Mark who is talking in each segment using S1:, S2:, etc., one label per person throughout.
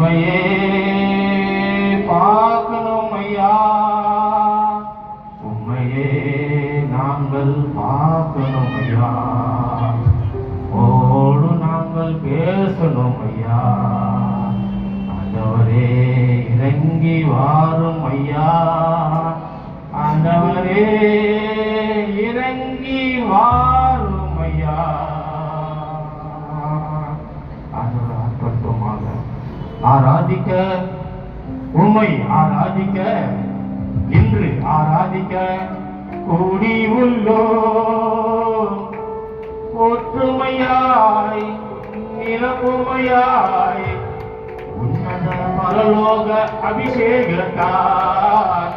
S1: உம்மையே பார்க்கணும் ஐயா, உம்மையே நாங்கள் பார்க்கணும் ஐயா, ஓடு நாங்கள் பேசணும் ஐயா. ஆண்டவரே இறங்கி வாரும் ஐயா, ஆண்டவரே இறங்கி வாரும் ஐயா. ஆராதிக்க உம்மை ஆராதிக்க இன்று ஆராதிக்க கூடி உள்ளோ, ஒற்றுமையாய் நிரப்புமையாய் உன்னத பரலோக அபிஷேகத்தால்,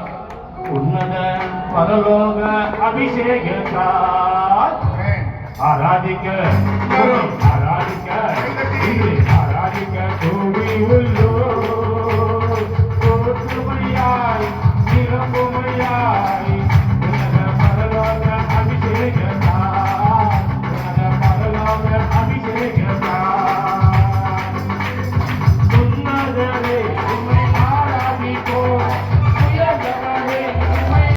S1: உன்னத பரலோக அபிஷேகத்தால் ஆராதிக்க ஆராதிக்க இன்று ஆராதிக்க கூடி உள்ள